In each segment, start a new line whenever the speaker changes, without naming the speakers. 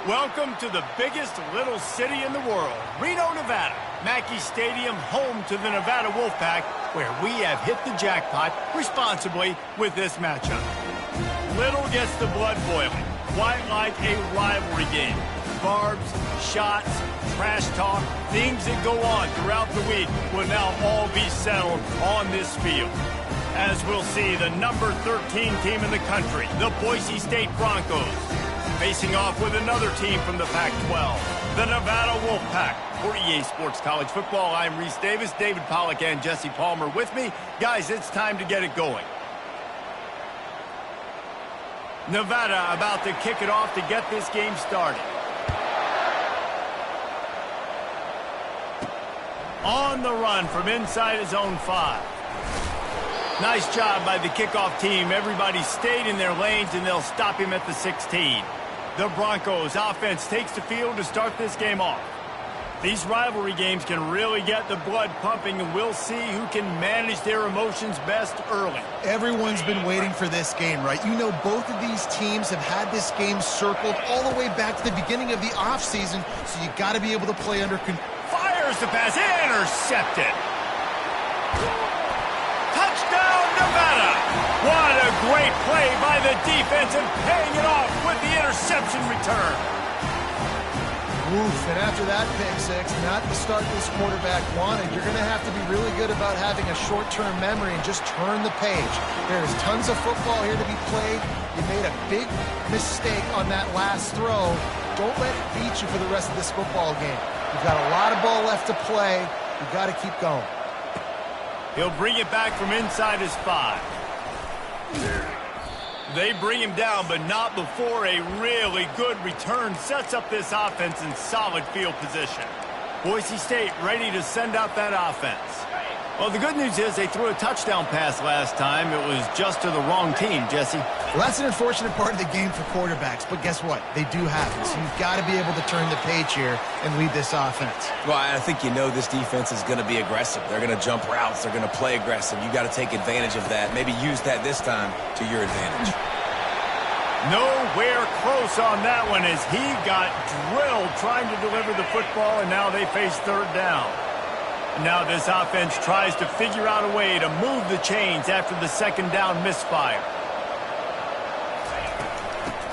Welcome to the biggest little city in the world, Reno, Nevada. Mackey Stadium, home to the Nevada Wolfpack, where we have hit the jackpot responsibly with this matchup. Little gets the blood boiling, quite like a rivalry game. Barbs, shots, trash talk, things that go on throughout the week will now all be settled on this field. As we'll see, the number 13 team in the country, the Boise State Broncos, facing off with another team from the PAC12, the Nevada Wolfpack. For EA Sports College Football, I'm Reese Davis, David Pollack, and Jesse Palmer with me. Guys, it's time to get it going. Nevada about to kick it off to get this game started. On the run from inside his own 5. Nice job by the kickoff team. Everybody stayed in their lanes, and they'll stop him at the 16. The Broncos offense takes the field to start this game off. These rivalry games can really get the blood pumping, and we'll see who can manage their emotions best early.
Everyone's been waiting for this game, right? You know, both of these teams have had this game circled all the way back to the beginning of the offseason, so you got to be able to play under control.
Fires the pass, intercepted. Touchdown, Nevada! What a great play by the defense and paying it off with the interception return.
Oof, and after that pick six, not the start this quarterback wanted. You're going to have to be really good about having a short-term memory and just turn the page. There's tons of football here to be played. You made a big mistake on that last throw. Don't let it beat you for the rest of this football game. You've got a lot of ball left to play. You've got to keep going.
He'll bring it back from inside his 5. They bring him down, but not before a really good return sets up this offense in solid field position. Boise State ready to send out that offense. Well, the good news is they threw a touchdown pass last time. It was just to the wrong team, Jesse.
Well, that's an unfortunate part of the game for quarterbacks, but guess what? They do have it, so you've got to be able to turn the page here and lead this offense.
Well, I think you know this defense is going to be aggressive. They're going to jump routes. They're going to play aggressive. You got to take advantage of that. Maybe use that this time to your advantage.
Nowhere close on that one as he got drilled trying to deliver the football, and now they face third down. Now this offense tries to figure out a way to move the chains after the second down misfire.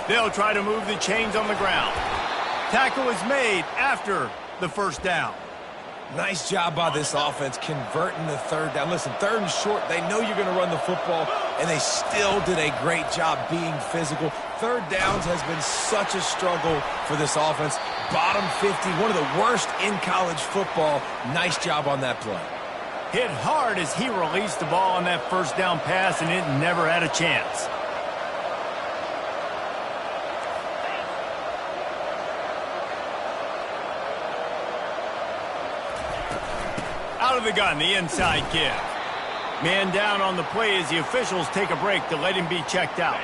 They'll try to move the chains on the ground. Tackle is made after the first down.
Nice job by this offense converting the third down. Listen, third and short, they know you're going to run the football, and they still did a great job being physical. Third downs has been such a struggle for this offense. Bottom 50, one of the worst in college football. Nice job on that play.
Hit hard as he released the ball on that first down pass, and it never had a chance. Out of the gun, the inside give. Man down on the play as the officials take a break to let him be checked out.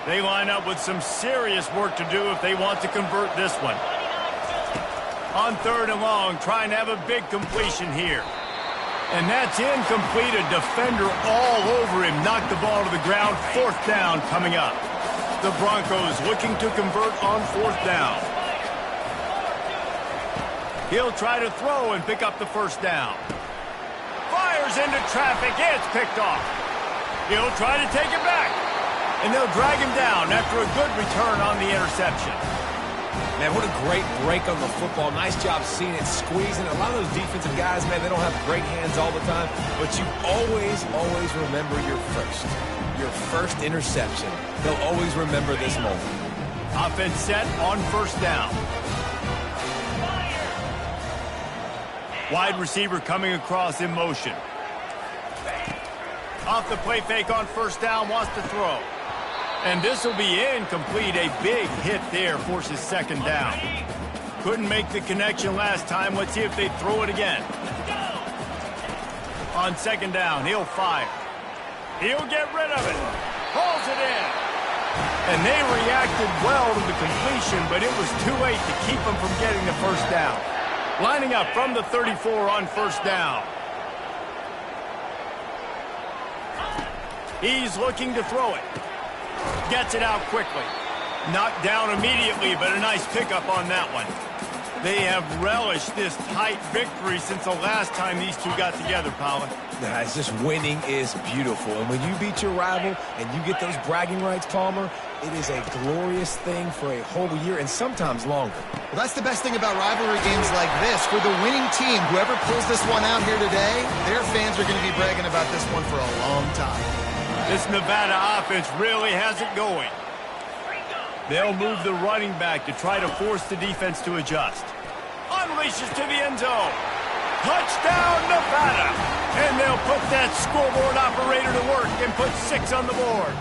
They line up with some serious work to do if they want to convert this one. On third and long, trying to have a big completion here. And that's incomplete. A defender all over him. Knocked the ball to the ground. Fourth down coming up. The Broncos looking to convert on fourth down. He'll try to throw and pick up the first down. Fires into traffic. It's picked off. He'll try to take it back. And they'll drag him down after a good return on the interception.
Man, what a great break on the football. Nice job seeing it, squeezing. A lot of those defensive guys, man, they don't have great hands all the time. But you always remember your first interception. They'll always remember this moment.
Offense set on first down. Wide receiver coming across in motion. Off the play fake on first down, wants to throw. And this will be incomplete. A big hit there forces second down. Couldn't make the connection last time. Let's see if they throw it again. On second down, he'll fire. He'll get rid of it. Pulls it in. And they reacted well to the completion, but it was too late to keep them from getting the first down. Lining up from the 34 on first down. He's looking to throw it. Gets it out quickly. Knocked down immediately, but a nice pickup on that one. They have relished this tight victory since the last time these two got together, Paula.
Nah, it's just winning is beautiful. And when you beat your rival and you get those bragging rights, Palmer, it is a glorious thing for a whole year and sometimes longer.
Well, that's the best thing about rivalry games like this. For the winning team, whoever pulls this one out here today, their fans are going to be bragging about this one for a long time.
This Nevada offense really has it going. They'll move the running back to try to force the defense to adjust. Unleashes to the end zone. Touchdown, Nevada! And they'll put that scoreboard operator to work and put 6 on the board.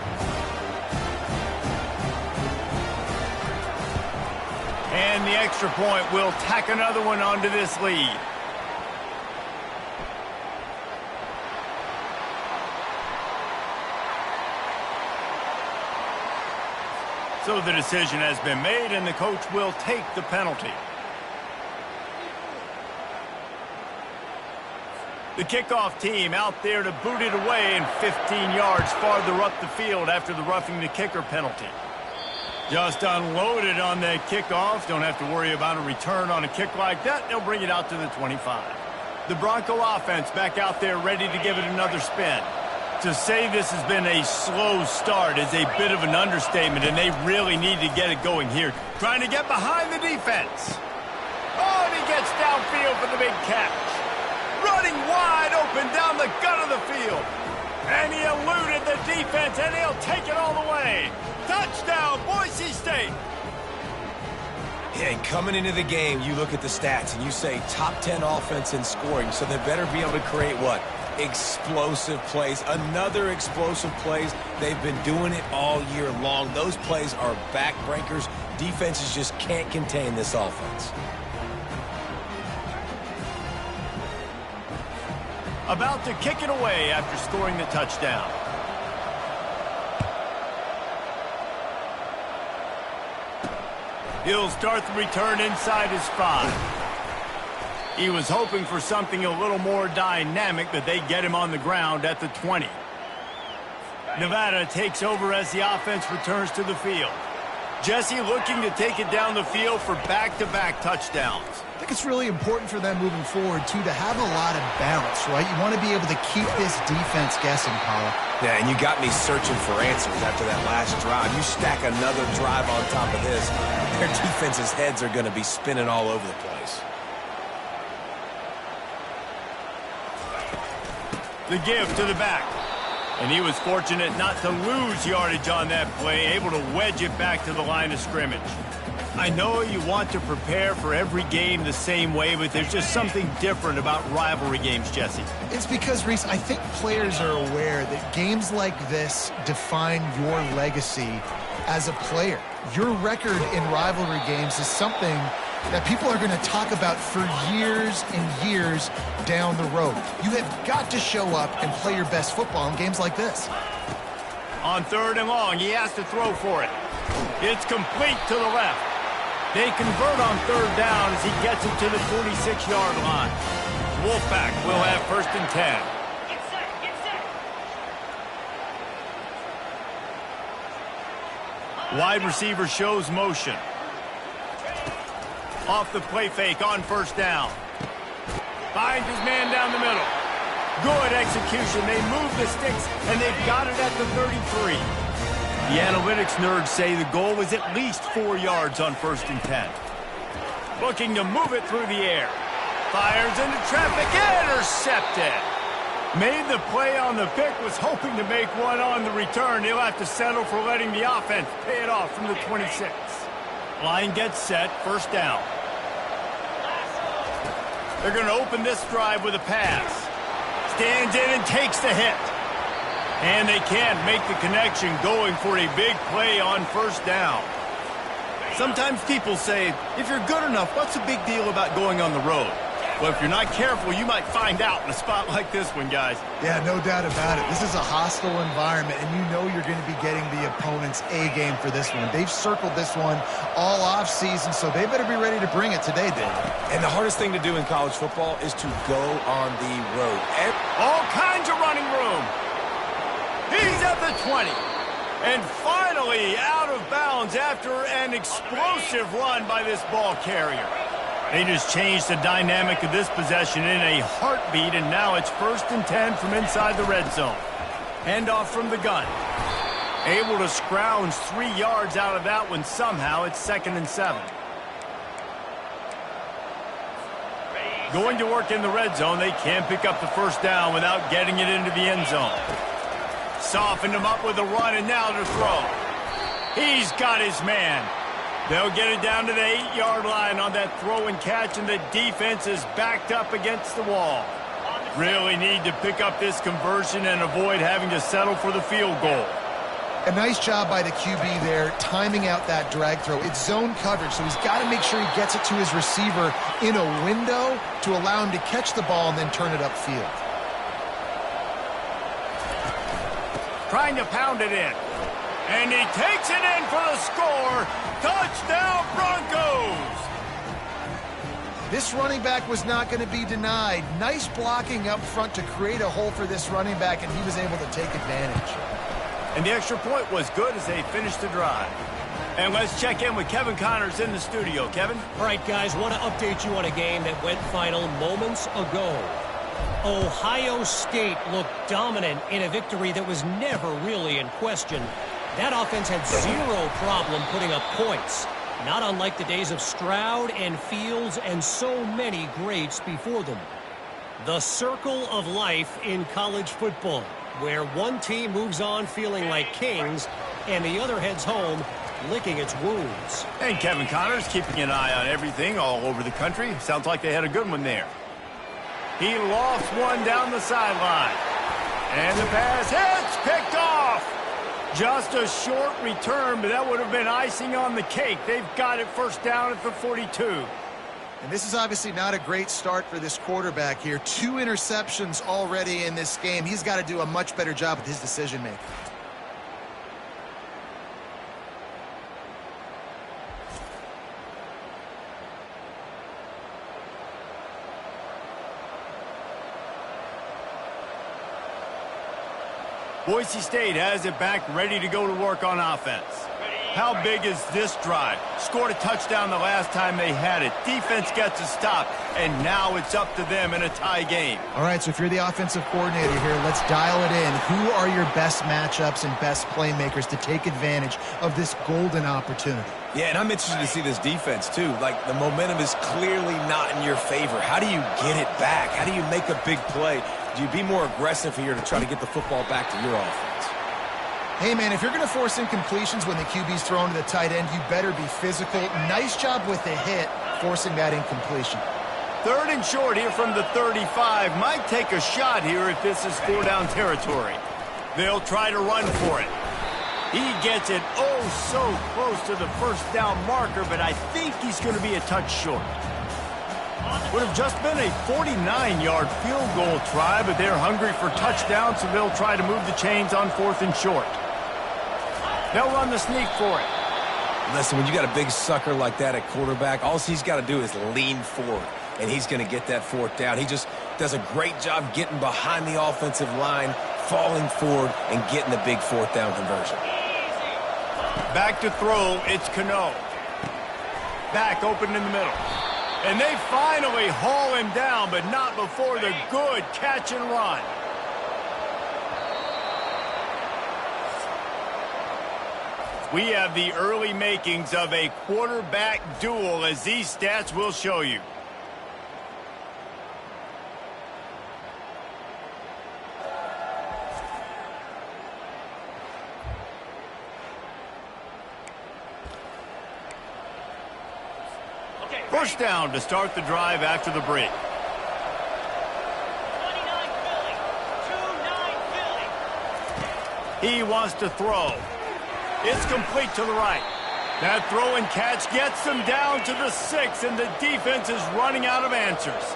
And the extra point will tack another one onto this lead. So the decision has been made, and the coach will take the penalty. The kickoff team out there to boot it away and 15 yards farther up the field after the roughing the kicker penalty. Just unloaded on that kickoff. Don't have to worry about a return on a kick like that. They'll bring it out to the 25. The Bronco offense back out there ready to give it another spin. To say this has been a slow start is a bit of an understatement, and they really need to get it going here. Trying to get behind the defense. Oh, and he gets downfield for the big catch. Running wide open down the gut of the field. And he eluded the defense, and he'll take it all the way. Touchdown, Boise State.
Yeah, and coming into the game, you look at the stats and you say top 10 offense in scoring, so they better be able to create what? Explosive plays. Another explosive plays. They've been doing it all year long. Those plays are backbreakers. Defenses just can't contain this offense.
About to kick it away after scoring the touchdown. He'll start the return inside his 5. He was hoping for something a little more dynamic, but they get him on the ground at the 20. Nevada takes over as the offense returns to the field. Jesse looking to take it down the field for back-to-back touchdowns.
I think it's really important for them moving forward, too, to have a lot of balance, right? You want to be able to keep this defense guessing, Paula.
Yeah, and you got me searching for answers after that last drive. You stack another drive on top of this, their defense's heads are going to be spinning all over the place.
The give to the back. And he was fortunate not to lose yardage on that play, able to wedge it back to the line of scrimmage. I know you want to prepare for every game the same way, but there's just something different about rivalry games, Jesse.
It's because, Reese, I think players are aware that games like this define your legacy as a player. Your record in rivalry games is something that people are going to talk about for years and years down the road. You have got to show up and play your best football in games like this.
On 3rd and long, he has to throw for it. It's complete to the left. They convert on 3rd down as he gets it to the 46-yard line. Wolfpack will have 1st and 10.
Get set, get set.
Wide receiver shows motion. Off the play fake on 1st down. Finds his man down the middle. Good execution. They move the sticks, and they've got it at the 33. The analytics nerds say the goal was at least 4 yards on 1st and 10. Looking to move it through the air. Fires into traffic. Intercepted. Made the play on the pick. Was hoping to make one on the return. He'll have to settle for letting the offense pay it off from the 26. Line gets set. 1st down. They're going to open this drive with a pass. Stands in and takes the hit. And they can't make the connection, going for a big play on 1st down. Sometimes people say, if you're good enough, what's the big deal about going on the road? Well, if you're not careful, you might find out in a spot like this one, guys.
Yeah, no doubt about it. This is a hostile environment, and you know you're going to be getting the opponent's A-game for this one. They've circled this one all offseason, so they better be ready to bring it today, David.
And the hardest thing to do in college football is to go on the road.
All kinds of running room. He's at the 20. And finally out of bounds after an explosive run by this ball carrier. They just changed the dynamic of this possession in a heartbeat, and now it's 1st and 10 from inside the red zone. Handoff from the gun. Able to scrounge 3 yards out of that one somehow. It's 2nd and 7. Going to work in the red zone. They can't pick up the first down without getting it into the end zone. Softened him up with a run, and now to throw. He's got his man. They'll get it down to the 8-yard line on that throw and catch, and the defense is backed up against the wall. Really need to pick up this conversion and avoid having to settle for the field goal.
A nice job by the QB there, timing out that drag throw. It's zone coverage, so he's got to make sure he gets it to his receiver in a window to allow him to catch the ball and then turn it upfield.
Trying to pound it in. And he takes it in for the score. Touchdown, Broncos!
This running back was not going to be denied. Nice blocking up front to create a hole for this running back, and he was able to take advantage.
And the extra point was good as they finished the drive. And let's check in with Kevin Connors in the studio. Kevin?
All right, guys, want to update you on a game that went final moments ago. Ohio State looked dominant in a victory that was never really in question. That offense had zero problem putting up points, not unlike the days of Stroud and Fields and so many greats before them. The circle of life in college football, where one team moves on feeling like kings and the other heads home licking its wounds.
And Kevin Connors keeping an eye on everything all over the country. Sounds like they had a good one there. He lofts one down the sideline. And the pass hits, picked off. Just a short return, but that would have been icing on the cake. They've got it 1st down at the 42.
And this is obviously not a great start for this quarterback here. 2 interceptions already in this game. He's got to do a much better job with his decision-making.
Boise State has it back, ready to go to work on offense. How big is this drive? Scored a touchdown the last time they had it. Defense gets a stop, and now it's up to them in a tie game.
All right, so if you're the offensive coordinator here, let's dial it in. Who are your best matchups and best playmakers to take advantage of this golden opportunity?
Yeah, and I'm interested to see this defense, too. Like, the momentum is clearly not in your favor. How do you get it back? How do you make a big play? Do you be more aggressive here to try to get the football back to your offense?
Hey, man, if you're going to force incompletions when the QB's thrown to the tight end, you better be physical. Nice job with the hit, forcing that incompletion.
3rd and short here from the 35. Might take a shot here if this is 4-down territory. They'll try to run for it. He gets it oh so close to the 1st down marker, but I think he's going to be a touch short. Would have just been a 49-yard field goal try, but they're hungry for touchdowns, so they'll try to move the chains on 4th and short. They'll run the sneak for it.
Listen, when you got a big sucker like that at quarterback, all he's got to do is lean forward, and he's going to get that 4th down. He just does a great job getting behind the offensive line, falling forward, and getting the big 4th down conversion.
Back to throw, it's Cano. Back open in the middle. And they finally haul him down, but not before the good catch and run. We have the early makings of a quarterback duel, as these stats will show you. First down to start the drive after the break.
29 Philly.
He wants to throw. It's complete to the right. That throw and catch gets them down to the 6, and the defense is running out of answers.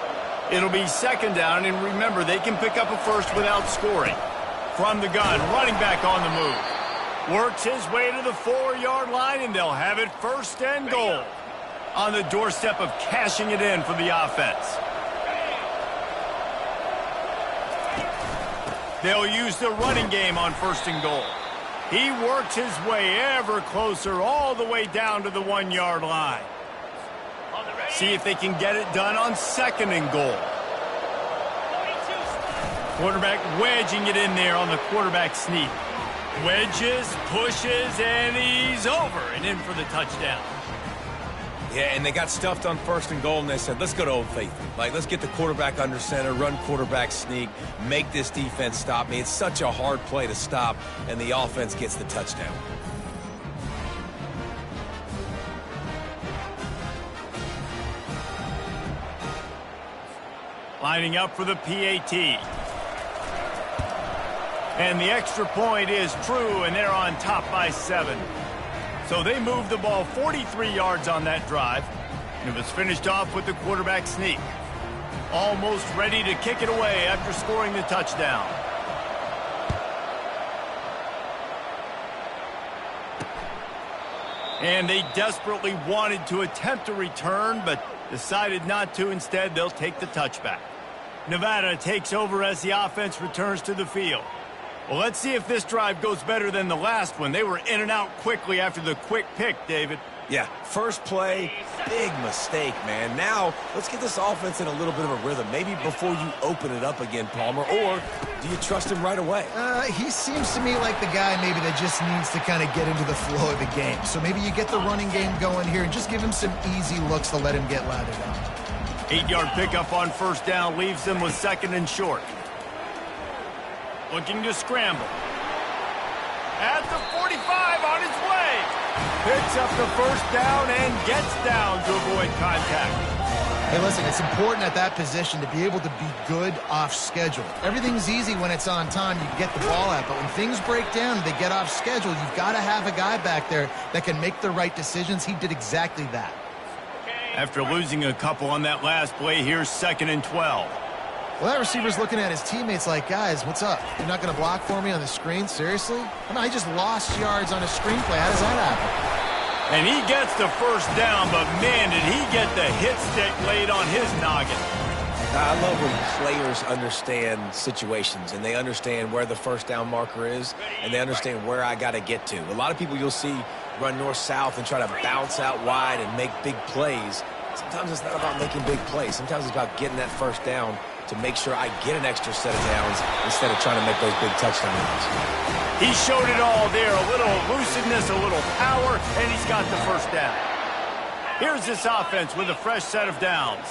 It'll be 2nd down, and remember, they can pick up a first without scoring. From the gun, running back on the move. Works his way to the 4-yard line, and they'll have it 1st and goal. On the doorstep of cashing it in for the offense. They'll use the running game on 1st and goal. He works his way ever closer all the way down to the 1-yard line. See if they can get it done on 2nd and goal. Quarterback wedging it in there on the quarterback sneak. Wedges, pushes, and he's over and in for the touchdown.
Yeah, and they got stuffed on 1st and goal, and they said, let's go to Old Faithful. Like, let's get the quarterback under center, run quarterback sneak, make this defense stop me. It's such a hard play to stop, and the offense gets the touchdown.
Lining up for the PAT. And the extra point is true, and they're on top by 7. So they moved the ball 43 yards on that drive, and it was finished off with the quarterback sneak. Almost ready to kick it away after scoring the touchdown. And they desperately wanted to attempt a return, but decided not to. Instead, they'll take the touchback. Nevada takes over as the offense returns to the field. Well, let's see if this drive goes better than the last one. They were in and out quickly after the quick pick, David.
Yeah, first play, big mistake, man. Now, let's get this offense in a little bit of a rhythm. Maybe before you open it up again, Palmer, or do you trust him right away?
He seems to me like the guy maybe that just needs to kind of get into the flow of the game. So maybe you get the running game going here and just give him some easy looks to let him get lathered up.
8-yard pickup on 1st down leaves them with 2nd and short. Looking to scramble. At the 45 on his way. Picks up the 1st down and gets down to avoid contact.
Hey, listen, it's important at that position to be able to be good off schedule. Everything's easy when it's on time. You get the ball out. But when things break down and they get off schedule, you've got to have a guy back there that can make the right decisions. He did exactly that.
After losing a couple on that last play, here's 2nd and 12.
Well, that receiver's looking at his teammates like, guys, what's up? You're not going to block for me on the screen? Seriously? I mean, I just lost yards on a screenplay. How does that happen?
And he gets the 1st down, but man, did he get the hit stick laid on his noggin.
I love when players understand situations and they understand where the 1st down marker is and they understand where I got to get to. A lot of people you'll see run north-south and try to bounce out wide and make big plays. Sometimes it's not about making big plays. Sometimes it's about getting that 1st down to make sure I get an extra set of downs instead of trying to make those big touchdown runs.
He showed it all there, a little elusiveness, a little power, and he's got the 1st down. Here's this offense with a fresh set of downs.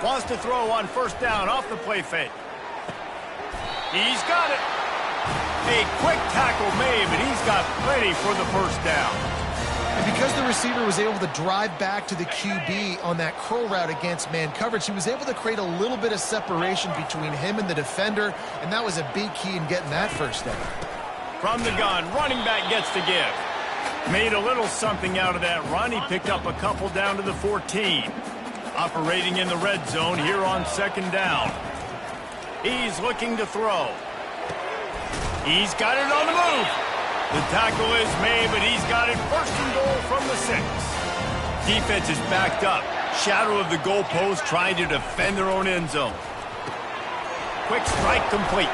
Wants to throw on 1st down off the play fake. He's got it. A quick tackle made, but he's got plenty for the 1st down.
And because the receiver was able to drive back to the QB on that curl route against man coverage, he was able to create a little bit of separation between him and the defender, and that was a big key in getting that 1st down.
From the gun, running back gets to give. Made a little something out of that run. He picked up a couple down to the 14. Operating in the red zone here on 2nd down. He's looking to throw. He's got it on the move. The tackle is made, but he's got it 1st and goal from the 6. Defense is backed up. Shadow of the goalpost trying to defend their own end zone. Quick strike complete.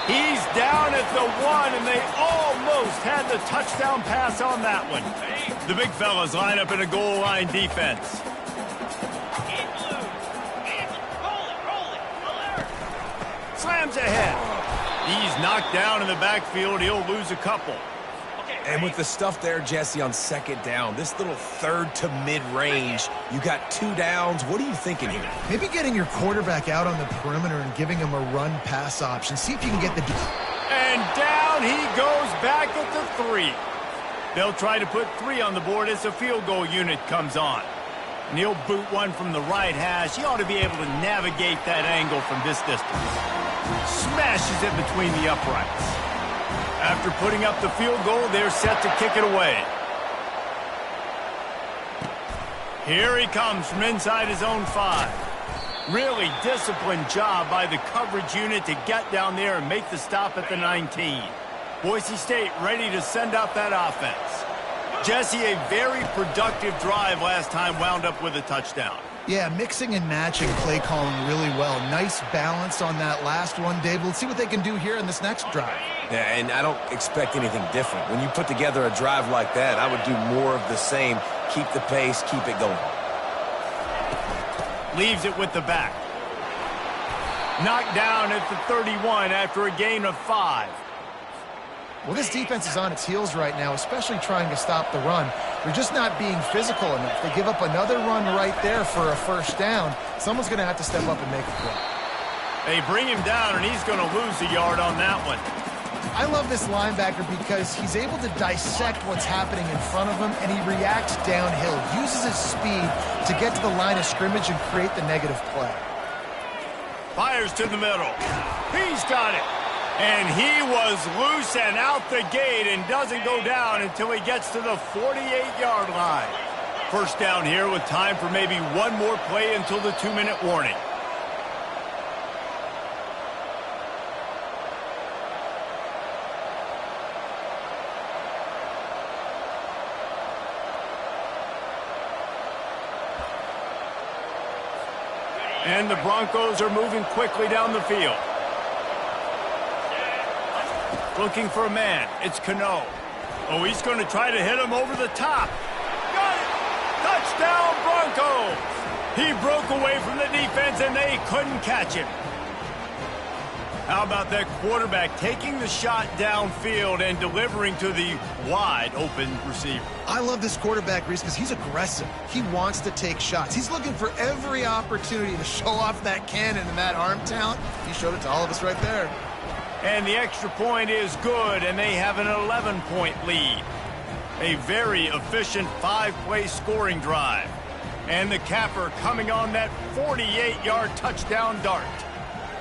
He's down at the 1, and they almost had the touchdown pass on that one. The big fellas line up in a goal line defense. Slams ahead. He's knocked down in the backfield. He'll lose a couple.
And with the stuff there, Jesse, on 2nd down, this little 3rd to mid-range, you got 2 downs. What are you thinking here?
Maybe getting your quarterback out on the perimeter and giving him a run-pass option. See if you can get the...
And down he goes back at the 3. They'll try to put 3 on the board as the field goal unit comes on. And he'll boot one from the right hash. He ought to be able to navigate that angle from this distance. Smashes it between the uprights. After putting up the field goal, they're set to kick it away. Here he comes from inside his own 5. Really disciplined job by the coverage unit to get down there and make the stop at the 19. Boise State ready to send out that offense. Jesse, a very productive drive last time wound up with a touchdown.
Yeah, mixing and matching play calling really well. Nice balance on that last one, Dave. Let's see what they can do here in this next drive.
Yeah, and I don't expect anything different. When you put together a drive like that, I would do more of the same. Keep the pace, keep it going.
Leaves it with the back. Knocked down at the 31 after a gain of 5.
Well, this defense is on its heels right now, especially trying to stop the run. They're just not being physical enough. They give up another run right there for a first down. Someone's going to have to step up and make a play.
They bring him down, and he's going to lose a yard on that one.
I love this linebacker because he's able to dissect what's happening in front of him, and he reacts downhill, uses his speed to get to the line of scrimmage and create the negative play.
Fires to the middle. He's got it. And he was loose and out the gate and doesn't go down until he gets to the 48-yard line. First down here with time for maybe one more play until the 2-minute warning. And the Broncos are moving quickly down the field. Looking for a man. It's Cano. Oh, he's going to try to hit him over the top. Got it! Touchdown, Broncos! He broke away from the defense, and they couldn't catch him. How about that quarterback taking the shot downfield and delivering to the wide-open receiver?
I love this quarterback, Reese, because he's aggressive. He wants to take shots. He's looking for every opportunity to show off that cannon and that arm talent. He showed it to all of us right there.
And the extra point is good, and they have an 11-point lead. A very efficient 5-play scoring drive. And the capper coming on that 48-yard touchdown dart.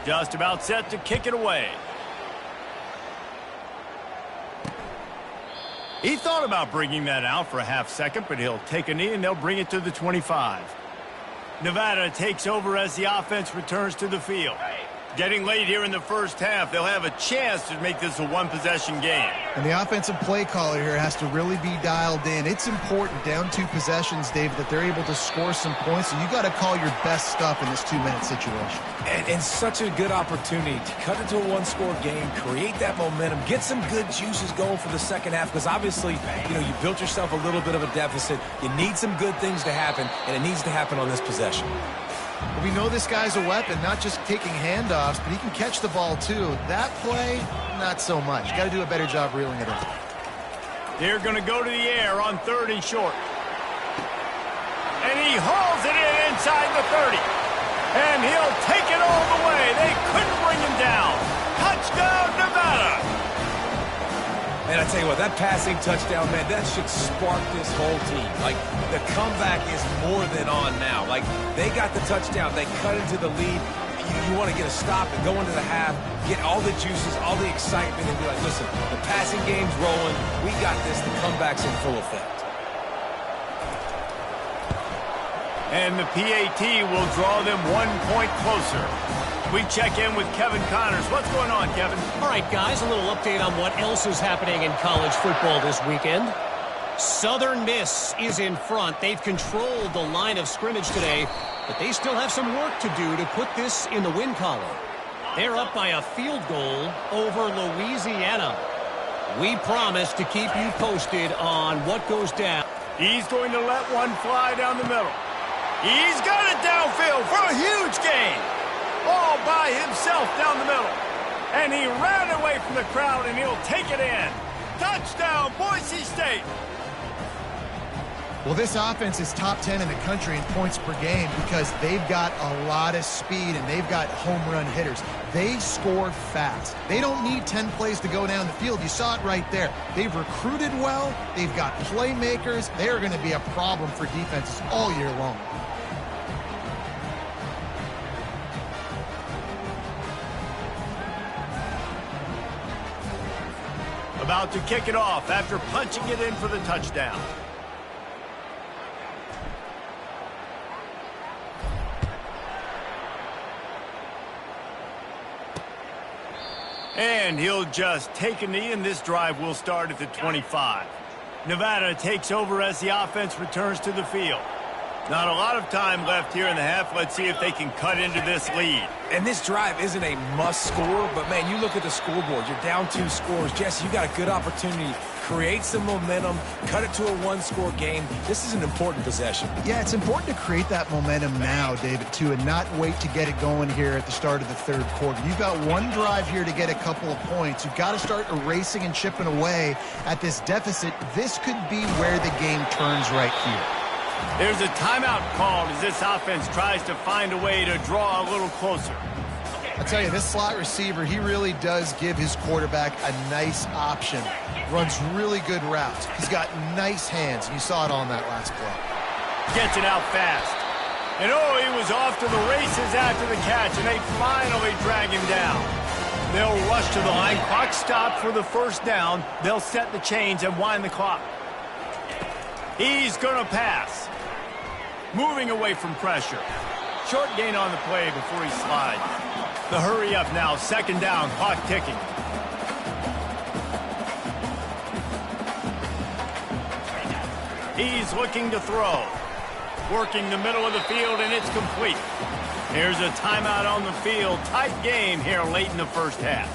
Just about set to kick it away. He thought about bringing that out for a half second, but he'll take a knee and they'll bring it to the 25. Nevada takes over as the offense returns to the field. Getting late here in the first half, they'll have a chance to make this a one-possession game.
And the offensive play caller here has to really be dialed in. It's important down 2 possessions, Dave, that they're able to score some points, and you got to call your best stuff in this 2-minute situation.
And such a good opportunity to cut into a one-score game, create that momentum, get some good juices going for the second half, because obviously, you built yourself a little bit of a deficit. You need some good things to happen, and it needs to happen on this possession.
We know this guy's a weapon, not just taking handoffs, but he can catch the ball too. That play, not so much. Got to do a better job reeling it in.
They're going to go to the air on 3rd and short. And he hauls it in inside the 30. And he'll take it all the way. They couldn't bring him down. Touchdown, Nevada.
And I tell you what, that passing touchdown, man, that should spark this whole team. Like, the comeback is more than on now. Like, they got the touchdown. They cut into the lead. You want to get a stop and go into the half, get all the juices, all the excitement, and be like, listen, the passing game's rolling. We got this. The comeback's in full effect.
And the PAT will draw them 1 point closer. We check in with Kevin Connors. What's going on, Kevin?
All right, guys, a little update on what else is happening in college football this weekend. Southern Miss is in front. They've controlled the line of scrimmage today, but they still have some work to do to put this in the win column. They're up by a field goal over Louisiana. We promise to keep you posted on what goes down.
He's going to let one fly down the middle. He's got it downfield for a huge gain. All by himself down the middle. And he ran away from the crowd, and he'll take it in. Touchdown, Boise State.
Well, this offense is top 10 in the country in points per game because they've got a lot of speed and they've got home run hitters. They score fast. They don't need 10 plays to go down the field. You saw it right there. They've recruited well. They've got playmakers. They are going to be a problem for defenses all year long.
About to kick it off after punching it in for the touchdown. And he'll just take a knee, and this drive will start at the 25. Nevada takes over as the offense returns to the field. Not a lot of time left here in the half. Let's see if they can cut into this lead.
And this drive isn't a must score, but, man, you look at the scoreboard. You're down 2 scores. Jesse, you got a good opportunity. Create some momentum. Cut it to a 1-score game. This is an important possession.
Yeah, it's important to create that momentum now, David, too, and not wait to get it going here at the start of the third quarter. You've got one drive here to get a couple of points. You've got to start erasing and chipping away at this deficit. This could be where the game turns right here.
There's a timeout called as this offense tries to find a way to draw a little closer.
I tell you, this slot receiver, he really does give his quarterback a nice option. Runs really good routes. He's got nice hands. You saw it on that last play.
Gets it out fast. And oh, he was off to the races after the catch, and they finally drag him down. They'll rush to the line. Clock stopped for the first down. They'll set the chains and wind the clock. He's going to pass. Moving away from pressure. Short gain on the play before he slides. The hurry up now. Second down. Clock ticking. He's looking to throw. Working the middle of the field, and it's complete. Here's a timeout on the field. Tight game here late in the first half.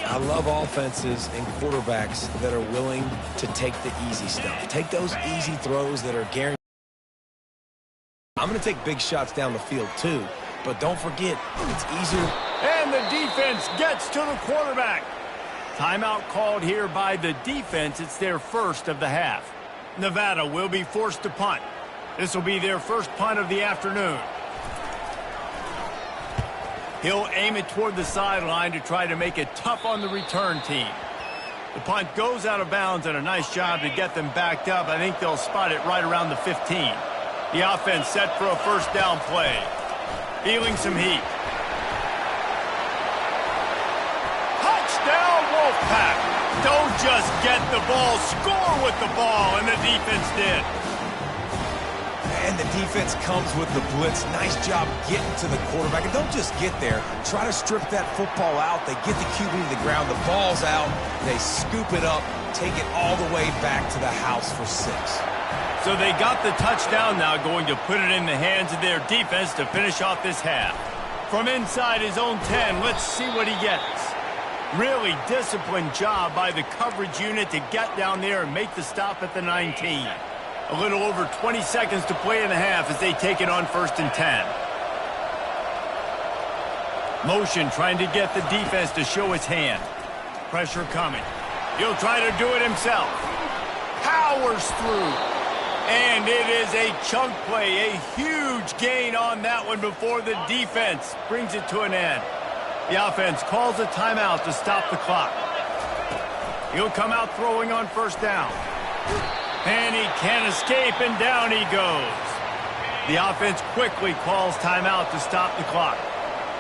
I love offenses and quarterbacks that are willing to take the easy stuff. Take those easy throws that are guaranteed. I'm going to take big shots down the field too, but don't forget, it's easier.
And the defense gets to the quarterback. Timeout called here by the defense. It's their first of the half. Nevada will be forced to punt. This will be their first punt of the afternoon. He'll aim it toward the sideline to try to make it tough on the return team. The punt goes out of bounds, and a nice job to get them backed up. I think they'll spot it right around the 15. The offense set for a first down play. Feeling some heat. Touchdown, Wolfpack! Don't just get the ball, score with the ball, and the defense did.
And the defense comes with the blitz. Nice job getting to the quarterback. And don't just get there. Try to strip that football out. They get the QB to the ground. The ball's out. They scoop it up, take it all the way back to the house for 6.
So they got the touchdown now, going to put it in the hands of their defense to finish off this half. From inside his own 10, let's see what he gets. Really disciplined job by the coverage unit to get down there and make the stop at the 19. A little over 20 seconds to play in the half as they take it on 1st and 10. Motion trying to get the defense to show its hand. Pressure coming. He'll try to do it himself. Powers through. And it is a chunk play, a huge gain on that one before the defense brings it to an end. The offense calls a timeout to stop the clock. He'll come out throwing on 1st down. And he can't escape, and down he goes. The offense quickly calls timeout to stop the clock.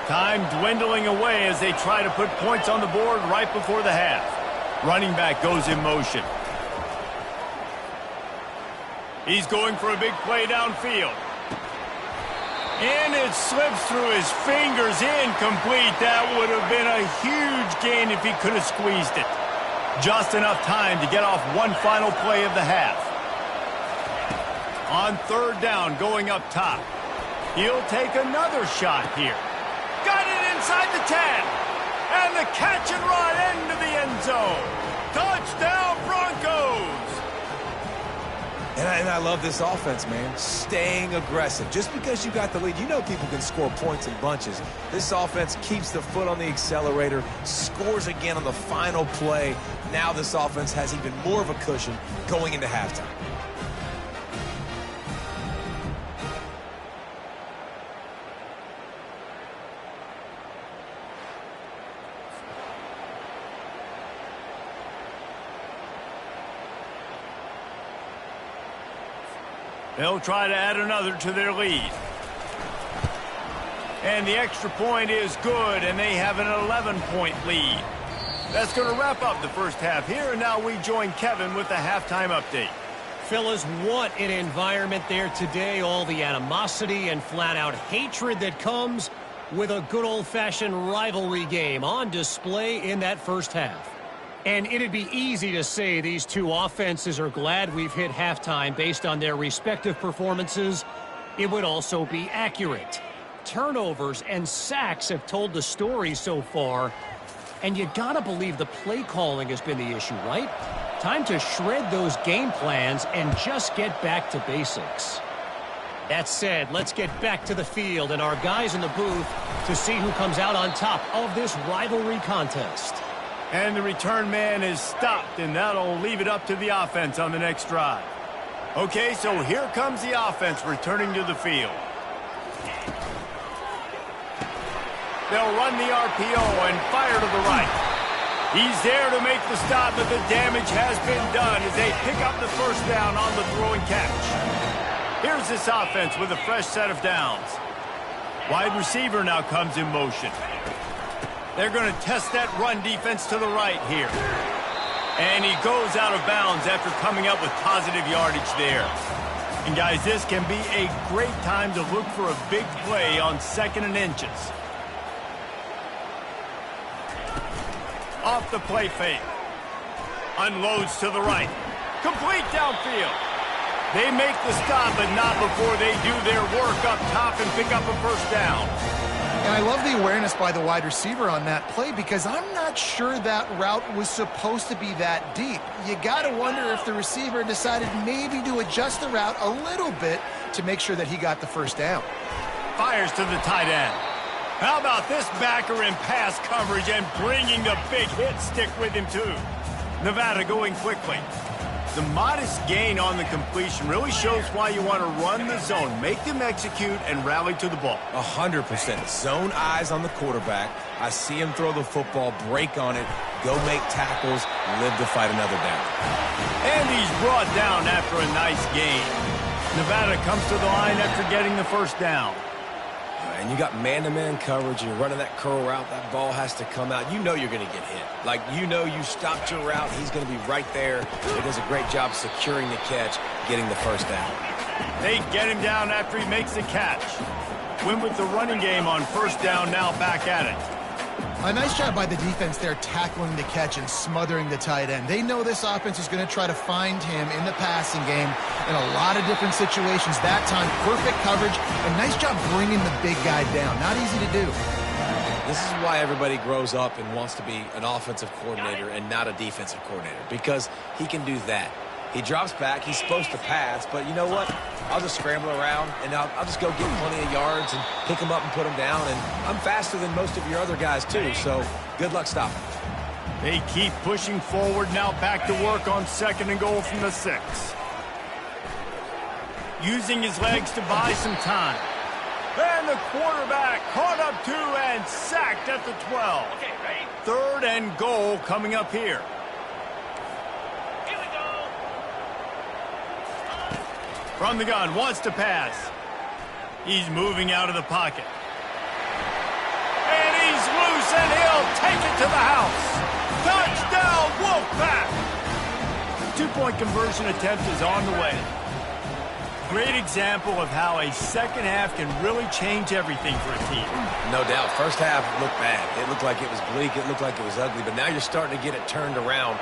Time dwindling away as they try to put points on the board right before the half. Running back goes in motion. He's going for a big play downfield. And it slips through his fingers, incomplete. That would have been a huge gain if he could have squeezed it. Just enough time to get off one final play of the half. On 3rd down, going up top. He'll take another shot here. Got it inside the 10. And the catch and run into the end zone. Touchdown, Broncos!
And I love this offense, man. Staying aggressive. Just because you got the lead, you know people can score points in bunches. This offense keeps the foot on the accelerator, scores again on the final play. Now this offense has even more of a cushion going into halftime.
They'll try to add another to their lead. And the extra point is good, and they have an 11-point lead. That's going to wrap up the first half here, and now we join Kevin with the halftime update.
Fellas, what an environment there today. All the animosity and flat-out hatred that comes with a good old-fashioned rivalry game on display in that first half. And it'd be easy to say these two offenses are glad we've hit halftime based on their respective performances. It would also be accurate. Turnovers and sacks have told the story so far. And you gotta believe the play calling has been the issue, right? Time to shred those game plans and just get back to basics. That said, let's get back to the field and our guys in the booth to see who comes out on top of this rivalry contest.
And the return man is stopped, and that'll leave it up to the offense on the next drive. Okay, so here comes the offense returning to the field. They'll run the RPO and fire to the right. He's there to make the stop, but the damage has been done as they pick up the first down on the throw and catch. Here's this offense with a fresh set of downs. Wide receiver now comes in motion. They're going to test that run defense to the right here. And he goes out of bounds after coming up with positive yardage there. And guys, this can be a great time to look for a big play on 2nd and inches. Off the play fake. Unloads to the right. Complete downfield. They make the stop, but not before they do their work up top and pick up a first down.
And I love the awareness by the wide receiver on that play because I'm not sure that route was supposed to be that deep. You got to wonder if the receiver decided maybe to adjust the route a little bit to make sure that he got the first down.
Fires to the tight end. How about this backer in pass coverage and bringing the big hit stick with him too? Nevada going quickly. The modest gain on the completion really shows why you want to run the zone, make them execute, and rally to the ball.
100%. Zone eyes on the quarterback. I see him throw the football, break on it, go make tackles, live to fight another down.
And he's brought down after a nice gain. Nevada comes to the line after getting the first down.
And you got man-to-man coverage, you're running that curl route, that ball has to come out. You know you're going to get hit. Like, you know you stopped your route, he's going to be right there. He does a great job securing the catch, getting the first down.
They get him down after he makes the catch. Win with the running game on first down, now back at it.
A nice job by the defense there tackling the catch and smothering the tight end. They know this offense is going to try to find him in the passing game in a lot of different situations. That time, perfect coverage, and nice job bringing the big guy down. Not easy to do.
This is why everybody grows up and wants to be an offensive coordinator and not a defensive coordinator, because he can do that. He drops back, he's supposed to pass, but you know what? I'll just scramble around, and I'll just go get plenty of yards and pick him up and put him down, and I'm faster than most of your other guys too, so good luck stopping.
They keep pushing forward, now back to work on 2nd and goal from the 6. Using his legs to buy some time. And the quarterback caught up to and sacked at the 12.
Okay, ready?
3rd and goal coming up here.
Here we go.
From the gun, wants to pass. He's moving out of the pocket. And he's loose, and he'll take it to the house. Touchdown, Wolfpack! 2-point conversion attempt is on the way. Great example of how a second half can really change everything for a team.
No doubt. First half looked bad. It looked like it was bleak. It looked like it was ugly. But now you're starting to get it turned around.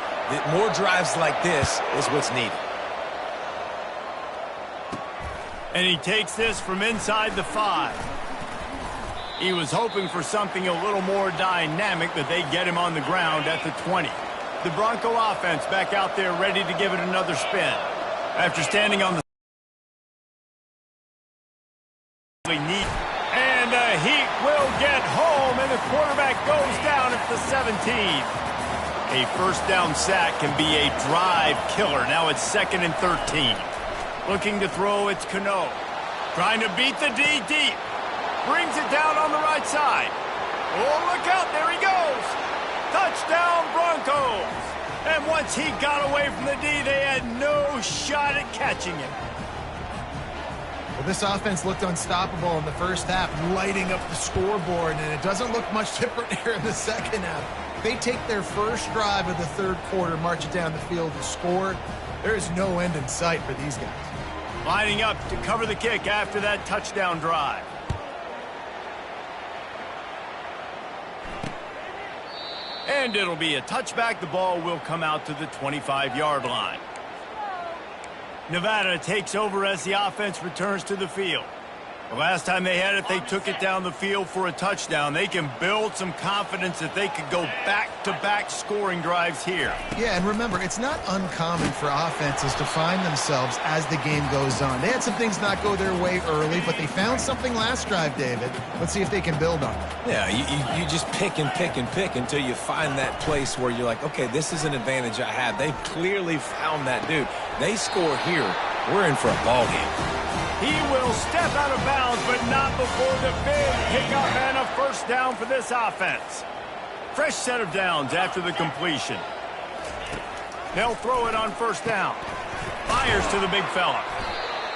More drives like this is what's needed.
And he takes this from inside the 5. He was hoping for something a little more dynamic, but they get him on the ground at the 20. The Bronco offense back out there ready to give it another spin. After standing on the and the Heat will get home, and the quarterback goes down at the 17. A first down sack can be a drive killer. Now it's 2nd and 13. Looking to throw, it's Cano. Trying to beat the D deep. Brings it down on the right side. Oh, look out, there he goes. Touchdown, Broncos. And once he got away from the D, they had no shot at catching him.
Well, this offense looked unstoppable in the first half, lighting up the scoreboard, and it doesn't look much different here in the second half. They take their first drive of the 3rd quarter, march it down the field to score. There is no end in sight for these guys.
Lining up to cover the kick after that touchdown drive. And it'll be a touchback. The ball will come out to the 25-yard line. Nevada takes over as the offense returns to the field. The last time they had it, they took it down the field for a touchdown. They can build some confidence that they could go back-to-back scoring drives here.
Yeah, and remember, it's not uncommon for offenses to find themselves as the game goes on. They had some things not go their way early, but they found something last drive, David. Let's see if they can build on it.
Yeah, you just pick and pick and pick until you find that place where you're like, okay, this is an advantage I have. They've clearly found that dude. They score here, we're in for a ball game.
He will step out of bounds, but not before the big pickup and a first down for this offense. Fresh set of downs after the completion. They'll throw it on first down. Fires to the big fella.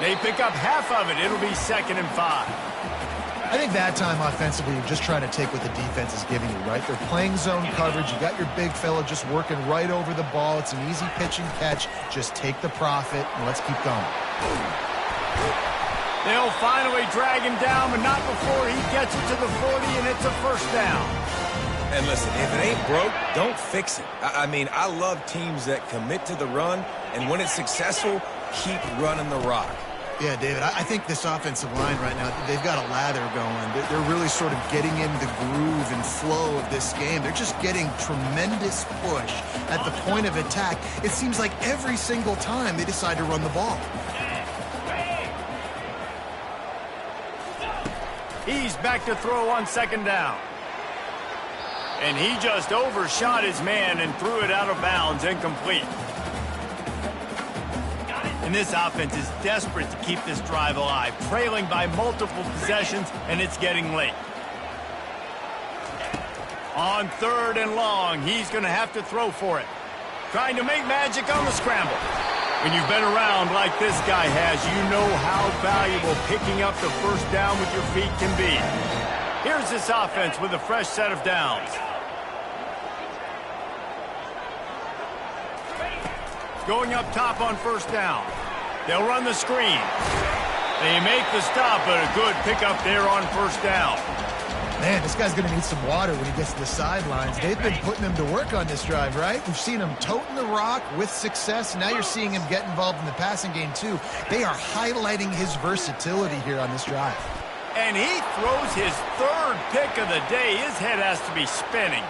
They pick up half of it. It'll be 2nd and 5.
I think that time offensively, you're just trying to take what the defense is giving you, right? They're playing zone coverage. You got your big fella just working right over the ball. It's an easy pitch and catch. Just take the profit, and let's keep going.
They'll finally drag him down, but not before he gets it to the 40, and it's a first down.
And listen, if it ain't broke, don't fix it. I mean, I love teams that commit to the run, and when it's successful, keep running the rock.
Yeah, David, I think this offensive line right now, they've got a lather going. They're really sort of getting in the groove and flow of this game. They're just getting tremendous push at the point of attack. It seems like every single time they decide to run the ball.
He's back to throw on 2nd down. And he just overshot his man and threw it out of bounds, incomplete. And this offense is desperate to keep this drive alive, trailing by multiple possessions, and it's getting late. On 3rd and long, he's going to have to throw for it. Trying to make magic on the scramble. When you've been around like this guy has, you know how valuable picking up the first down with your feet can be. Here's this offense with a fresh set of downs. Going up top on first down. They'll run the screen. They make the stop, but a good pickup there on first down.
Man, this guy's going to need some water when he gets to the sidelines. They've been putting him to work on this drive, right? We've seen him toting the rock with success. Now you're seeing him get involved in the passing game, too. They are highlighting his versatility here on this drive.
And he throws his 3rd pick of the day. His head has to be spinning.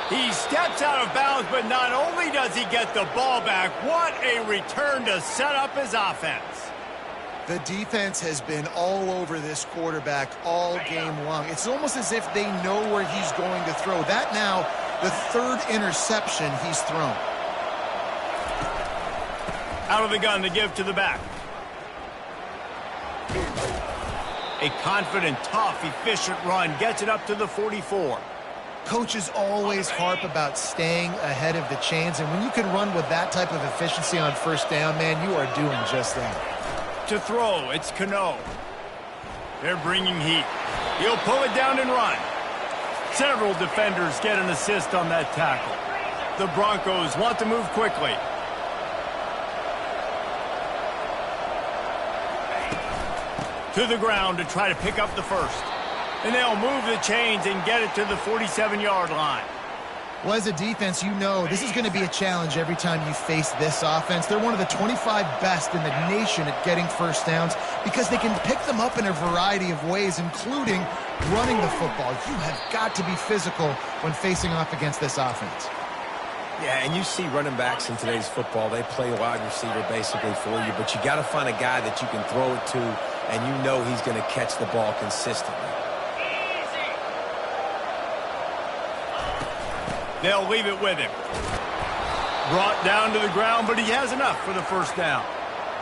He steps out of bounds, but not only does he get the ball back, what a return to set up his offense.
The defense has been all over this quarterback all game long. It's almost as if they know where he's going to throw. That now, the 3rd interception he's thrown.
Out of the gun to give to the back. A confident, tough, efficient run gets it up to the 44.
Coaches always harp about staying ahead of the chains, and when you can run with that type of efficiency on first down, man, you are doing just that.
To throw, it's Cano. They're bringing heat. He'll pull it down and run. Several defenders get an assist on that tackle. The Broncos want to move quickly. To the ground to try to pick up the first. And they'll move the chains and get it to the 47-yard line.
Well, as a defense, you know this is going to be a challenge every time you face this offense. They're one of the 25 best in the nation at getting first downs because they can pick them up in a variety of ways, including running the football. You have got to be physical when facing off against this offense.
Yeah, and you see running backs in today's football, they play wide receiver basically for you, but you got to find a guy that you can throw it to, and you know he's going to catch the ball consistently.
They'll leave it with him. Brought down to the ground, but he has enough for the first down.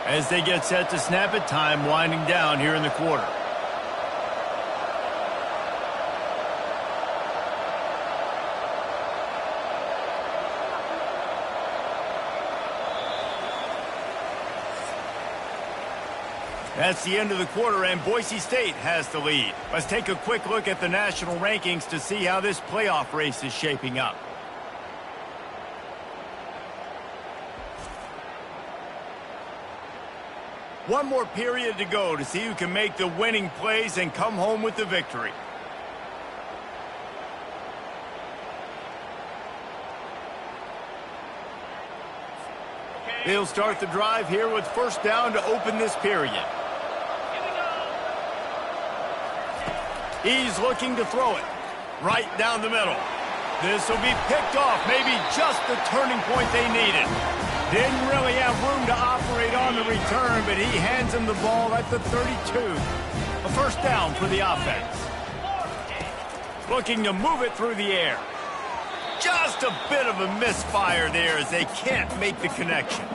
As they get set to snap it, time winding down here in the quarter. That's the end of the quarter, and Boise State has the lead. Let's take a quick look at the national rankings to see how this playoff race is shaping up. One more period to go to see who can make the winning plays and come home with the victory. They'll start the drive here with first down to open this period. He's looking to throw it right down the middle. This will be picked off, maybe just the turning point they needed. Didn't really have room to operate on the return, but he hands him the ball at the 32. A first down for the offense. Looking to move it through the air. Just a bit of a misfire there as they can't make the connection.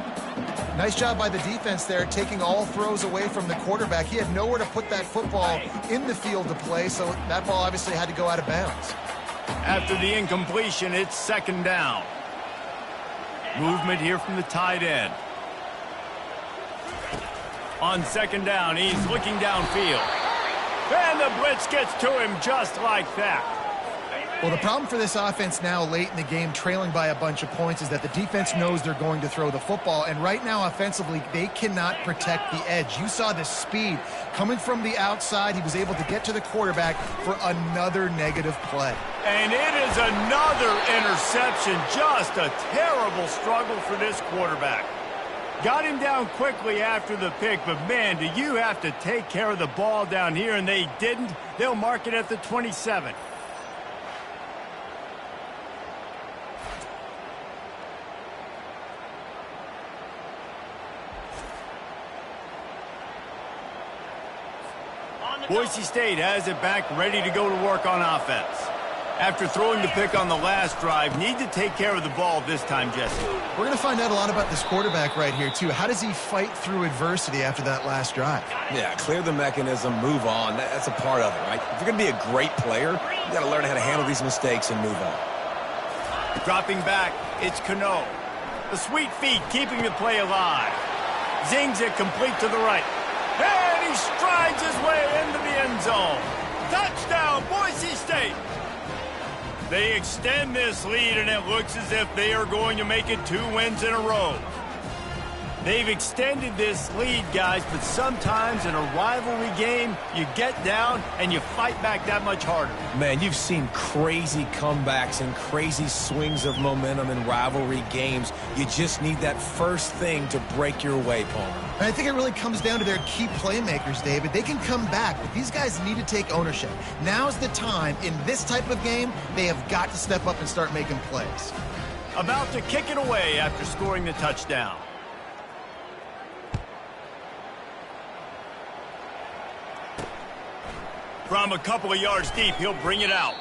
Nice job by the defense there, taking all throws away from the quarterback. He had nowhere to put that football in the field to play, so that ball obviously had to go out of bounds.
After the incompletion, it's second down. Movement here from the tight end. On second down, he's looking downfield. And the blitz gets to him just like that.
Well, the problem for this offense now late in the game, trailing by a bunch of points, is that the defense knows they're going to throw the football. And right now, offensively, they cannot protect the edge. You saw the speed coming from the outside. He was able to get to the quarterback for another negative play.
And it is another interception. Just a terrible struggle for this quarterback. Got him down quickly after the pick, but man, do you have to take care of the ball down here, and they didn't. They'll mark it at the 27. Boise State has it back, ready to go to work on offense. After throwing the pick on the last drive, need to take care of the ball this time, Jesse.
We're going to find out a lot about this quarterback right here, too. How does he fight through adversity after that last drive?
Yeah, clear the mechanism, move on. That's a part of it, right? If you're going to be a great player, you got to learn how to handle these mistakes and move on.
Dropping back, it's Cano. The sweet feet keeping the play alive. Zings it complete to the right. And he strides his way into the end zone. Touchdown, Boise State. They extend this lead, and it looks as if they are going to make it 2 wins in a row. They've extended this lead, guys, but sometimes in a rivalry game, you get down and you fight back that much harder.
Man, you've seen crazy comebacks and crazy swings of momentum in rivalry games. You just need that first thing to break your way, Palmer.
And I think it really comes down to their key playmakers, David. They can come back, but these guys need to take ownership. Now's the time. In this type of game, they have got to step up and start making plays.
About to kick it away after scoring the touchdown. From a couple of yards deep, he'll bring it out.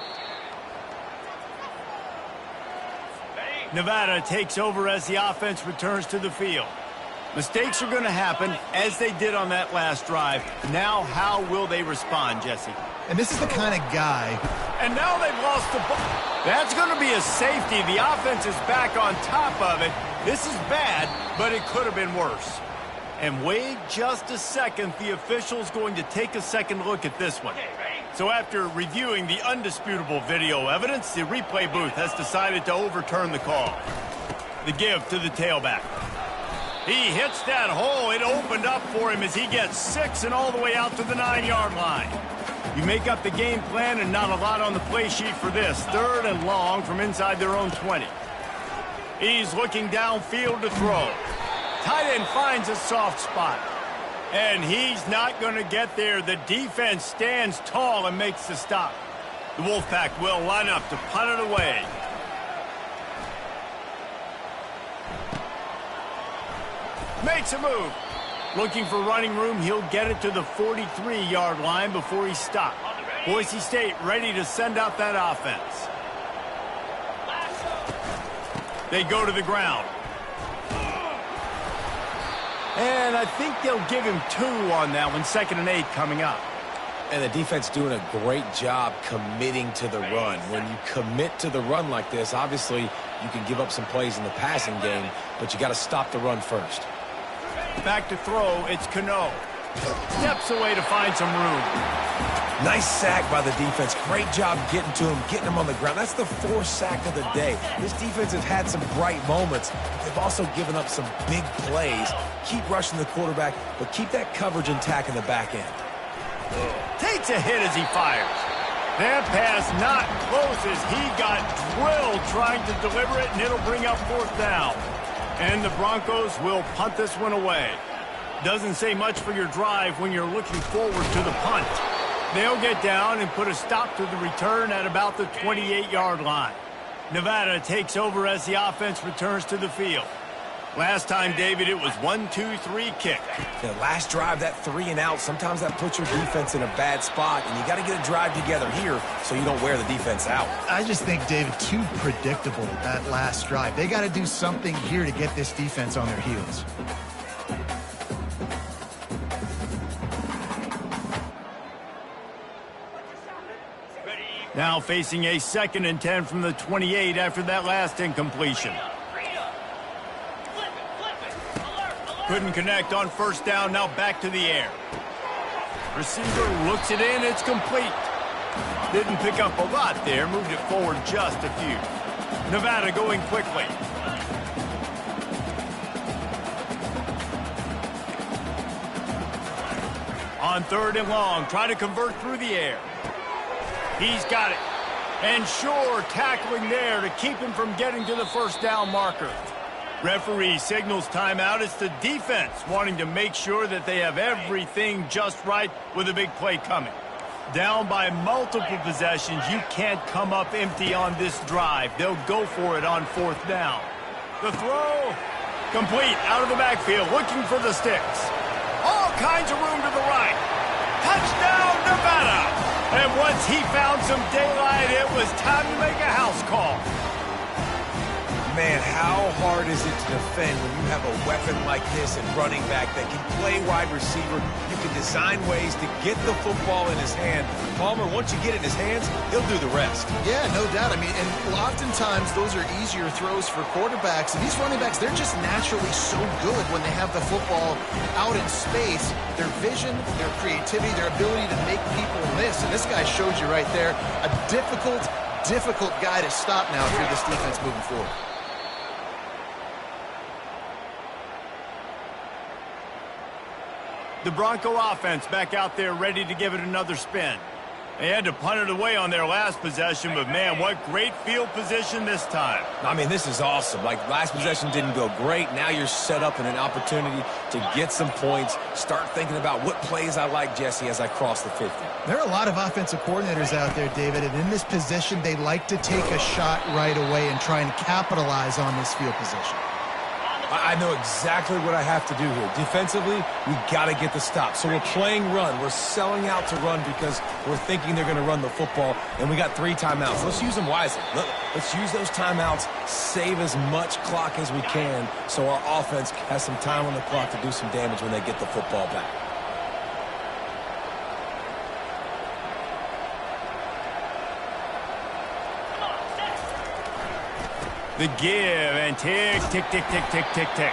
Nevada takes over as the offense returns to the field. Mistakes are going to happen, as they did on that last drive. Now, how will they respond, Jesse?
And this is the kind of guy.
And now they've lost the ball. That's going to be a safety. The offense is back on top of it. This is bad, but it could have been worse. And wait just a second. The official's going to take a second look at this one. So after reviewing the undisputable video evidence, the replay booth has decided to overturn the call. The give to the tailback. He hits that hole. It opened up for him as he gets 6 and all the way out to the 9-yard line. You make up the game plan and not a lot on the play sheet for this. 3rd and long from inside their own 20. He's looking downfield to throw. Tight end finds a soft spot. And he's not going to get there. The defense stands tall and makes the stop. The Wolfpack will line up to punt it away. Makes a move. Looking for running room, he'll get it to the 43-yard line before he's stopped. Boise State ready to send out that offense. They go to the ground. And I think they'll give him 2 on that one. 2nd and 8 coming up.
And the defense doing a great job committing to the run. When you commit to the run like this, obviously you can give up some plays in the passing game, but you got to stop the run first.
Back to throw, it's Cano. Steps away to find some room.
Nice sack by the defense. Great job getting to him, getting him on the ground. That's the 4th sack of the day. This defense has had some bright moments. They've also given up some big plays. Keep rushing the quarterback, but keep that coverage intact in the back end.
Takes a hit as he fires. That pass not close as he got drilled trying to deliver it, and it'll bring up 4th down. And the Broncos will punt this one away. Doesn't say much for your drive when you're looking forward to the punt. They'll get down and put a stop to the return at about the 28-yard line. Nevada takes over as the offense returns to the field. Last time, David, it was 1-2-3 kick.
The last drive, that 3 and out, sometimes that puts your defense in a bad spot, and you got to get a drive together here so you don't wear the defense out.
I just think, David, too predictable, that last drive. They got to do something here to get this defense on their heels.
Now facing a 2nd and 10 from the 28 after that last incompletion. Couldn't connect on first down, now back to the air. Receiver looks it in, it's complete. Didn't pick up a lot there, moved it forward just a few. Nevada going quickly. On 3rd and long, try to convert through the air. He's got it. And sure, tackling there to keep him from getting to the first down marker. Referee signals timeout. It's the defense wanting to make sure that they have everything just right with a big play coming. Down by multiple possessions, you can't come up empty on this drive. They'll go for it on 4th down. The throw, complete out of the backfield, looking for the sticks. All kinds of room to the right. Touchdown, Nevada! And once he found some daylight, it was time to make a house call.
Man, how hard is it to defend when you have a weapon like this at running back that can play wide receiver? You can design ways to get the football in his hand. Palmer, once you get it in his hands, he'll do the rest.
Yeah, no doubt. I mean, and oftentimes those are easier throws for quarterbacks. And these running backs, they're just naturally so good when they have the football out in space. Their vision, their creativity, their ability to make people miss. And this guy shows you right there a difficult guy to stop now if you're this defense moving forward.
The Bronco offense back out there ready to give it another spin. They had to punt it away on their last possession, but man, what great field position this time.
I mean, this is awesome. Like, last possession didn't go great. Now you're set up in an opportunity to get some points. Start thinking about what plays I like, Jesse, as I cross the 50.
There are a lot of offensive coordinators out there, David, and in this position, they like to take a shot right away and try and capitalize on this field position.
I know exactly what I have to do here. Defensively, we got to get the stop. So we're playing run. We're selling out to run because we're thinking they're going to run the football, and we got 3 timeouts. Let's use them wisely. Let's use those timeouts, save as much clock as we can so our offense has some time on the clock to do some damage when they get the football back.
The give and tick, tick, tick, tick, tick, tick, tick.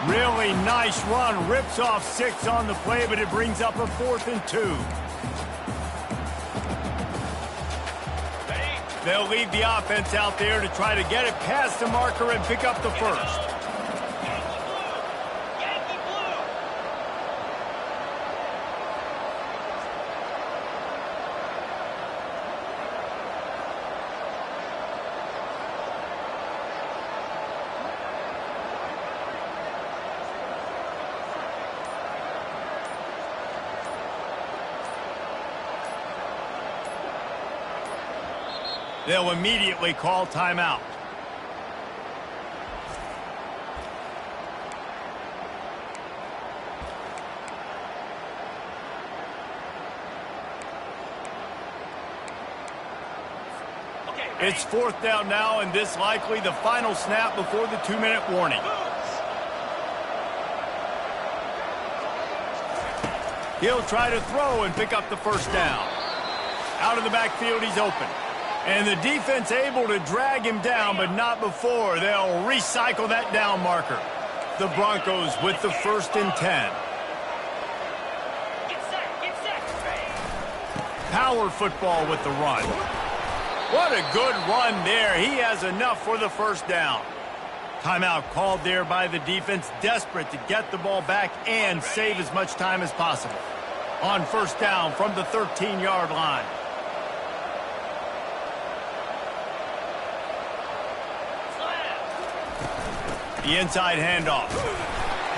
Really nice run. Rips off 6 on the play, but it brings up a 4th and 2. They'll leave the offense out there to try to get it past the marker and pick up the first. They'll immediately call timeout. It's 4th down now, and this likely the final snap before the 2-minute warning. He'll try to throw and pick up the first down. Out of the backfield, he's open. And the defense able to drag him down, but not before. They'll recycle that down marker. The Broncos with the 1st and 10. Power football with the run. What a good run there. He has enough for the first down. Timeout called there by the defense, desperate to get the ball back and save as much time as possible. On first down from the 13-yard line. The inside handoff.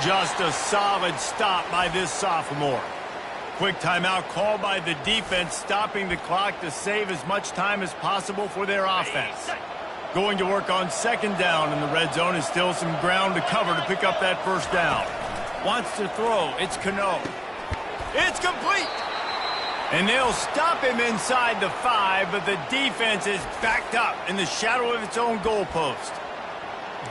Just a solid stop by this sophomore. Quick timeout called by the defense, stopping the clock to save as much time as possible for their offense. Going to work on second down in the red zone is still some ground to cover to pick up that first down. Wants to throw. It's Cano. It's complete. And they'll stop him inside the 5, but the defense is backed up in the shadow of its own goalpost.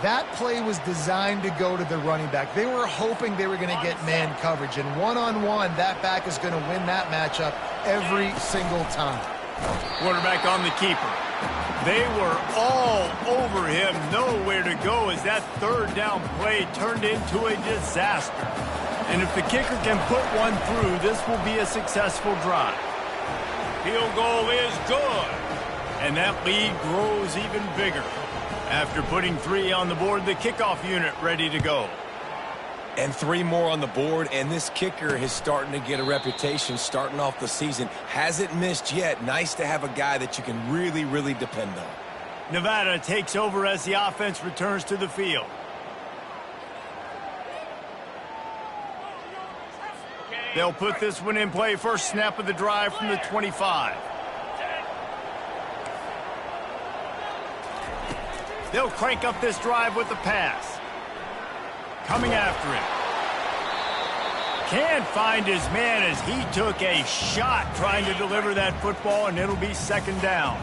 That play was designed to go to the running back. They were hoping they were going to get man coverage, and one-on-one, that back is going to win that matchup every single time.
Quarterback on the keeper. They were all over him, nowhere to go as that third down play turned into a disaster. And if the kicker can put one through, this will be a successful drive. Field goal is good. And that lead grows even bigger. After putting 3 on the board, the kickoff unit ready to go.
And 3 more on the board, and this kicker is starting to get a reputation starting off the season. Hasn't missed yet. Nice to have a guy that you can really, really depend on.
Nevada takes over as the offense returns to the field. They'll put this one in play. First snap of the drive from the 25. They'll crank up this drive with the pass. Coming after him. Can't find his man as he took a shot trying to deliver that football, and it'll be second down.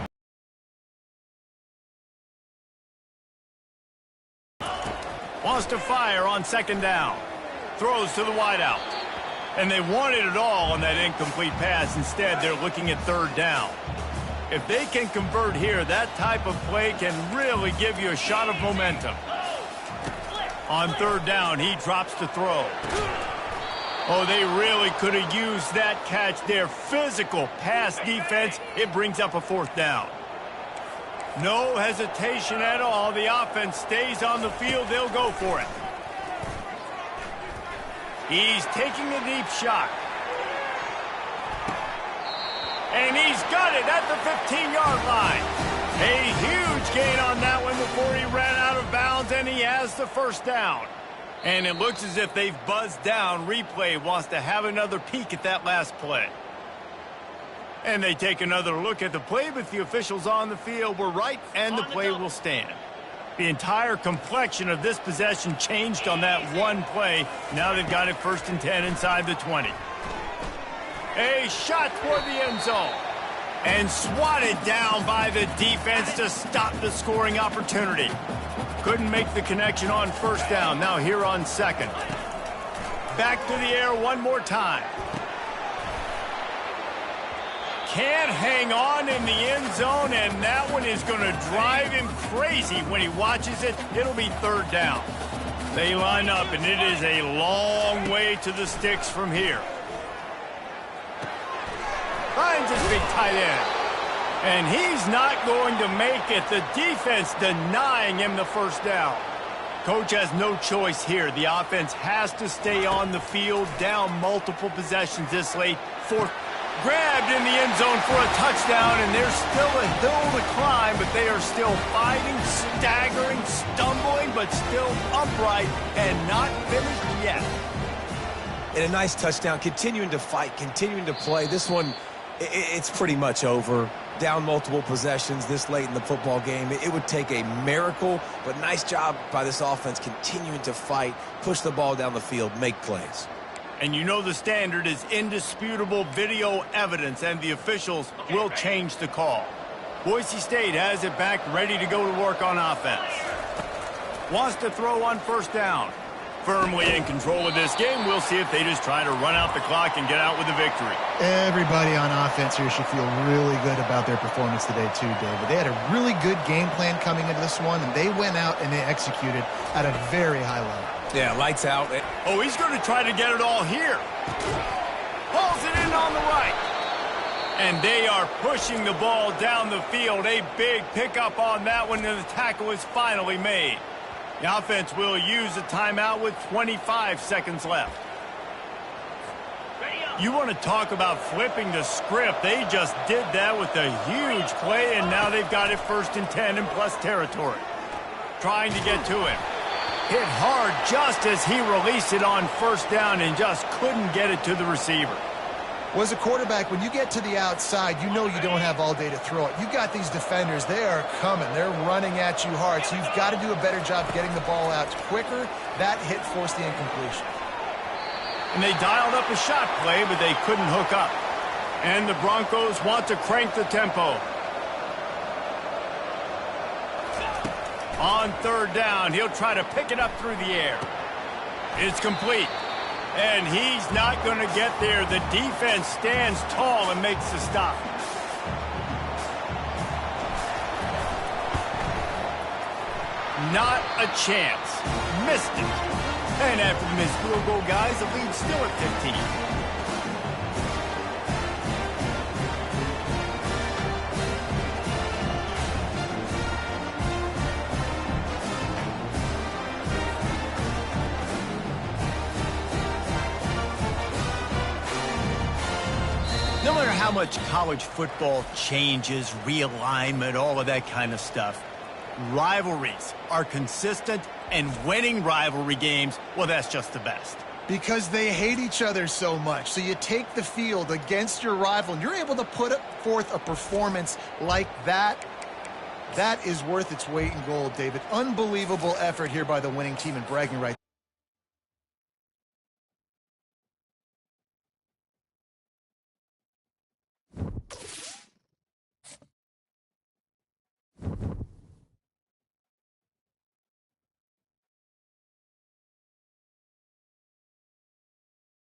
Wants to fire on second down. Throws to the wideout. And they wanted it all on that incomplete pass. Instead, they're looking at third down. If they can convert here, that type of play can really give you a shot of momentum. On third down, he drops to throw. Oh, they really could have used that catch there. Physical pass defense. It brings up a fourth down. No hesitation at all. The offense stays on the field. They'll go for it. He's taking a deep shot. And he's got it at the 15-yard line. A huge gain on that one before he ran out of bounds, and he has the first down. And it looks as if they've buzzed down. Replay wants to have another peek at that last play. And they take another look at the play, but the officials on the field were right, and the play will stand. The entire complexion of this possession changed on that one play. Now they've got it 1st and 10 inside the 20. A shot toward the end zone. And swatted down by the defense to stop the scoring opportunity. Couldn't make the connection on first down. Now here on second. Back to the air one more time. Can't hang on in the end zone, and that one is going to drive him crazy when he watches it. It'll be third down. They line up, and it is a long way to the sticks from here. Finds his big tight end. And he's not going to make it. The defense denying him the first down. Coach has no choice here. The offense has to stay on the field, down multiple possessions this late. Fourth. Grabbed in the end zone for a touchdown, and there's still a hill to climb, but they are still fighting, staggering, stumbling, but still upright and not finished yet.
And a nice touchdown, continuing to fight, continuing to play. This one, it's pretty much over. Down multiple possessions this late in the football game. It would take a miracle, but nice job by this offense continuing to fight, push the ball down the field, make plays.
And you know the standard is indisputable video evidence, and the officials will change the call. Boise State has it back, ready to go to work on offense. Wants to throw on first down. Firmly in control of this game. We'll see if they just try to run out the clock and get out with a victory.
Everybody on offense here should feel really good about their performance today too, David. They had a really good game plan coming into this one, and they went out and they executed at a very high level.
Yeah, lights out.
Oh, he's going to try to get it all here. Pulls it in on the right. And they are pushing the ball down the field. A big pickup on that one, and the tackle is finally made. The offense will use a timeout with 25 seconds left. You want to talk about flipping the script. They just did that with a huge play, and now they've got it 1st and 10 in plus territory. Trying to get to him. Hit hard just as he released it on first down and just couldn't get it to the receiver.
Well, as a quarterback, when you get to the outside, you know you don't have all day to throw it. You've got these defenders. They are coming. They're running at you hard. So you've got to do a better job getting the ball out quicker. That hit forced the incompletion.
And they dialed up a shot play, but they couldn't hook up. And the Broncos want to crank the tempo. On third down, he'll try to pick it up through the air. It's complete. And he's not going to get there. The defense stands tall and makes the stop. Not a chance. Missed it. And after the missed field goal, guys, the lead's still at 15. No matter how much college football changes, realignment, all of that kind of stuff, rivalries are consistent, and winning rivalry games, well, that's just the best.
Because they hate each other so much. So you take the field against your rival, and you're able to put forth a performance like that. That is worth its weight in gold, David. Unbelievable effort here by the winning team and bragging rights.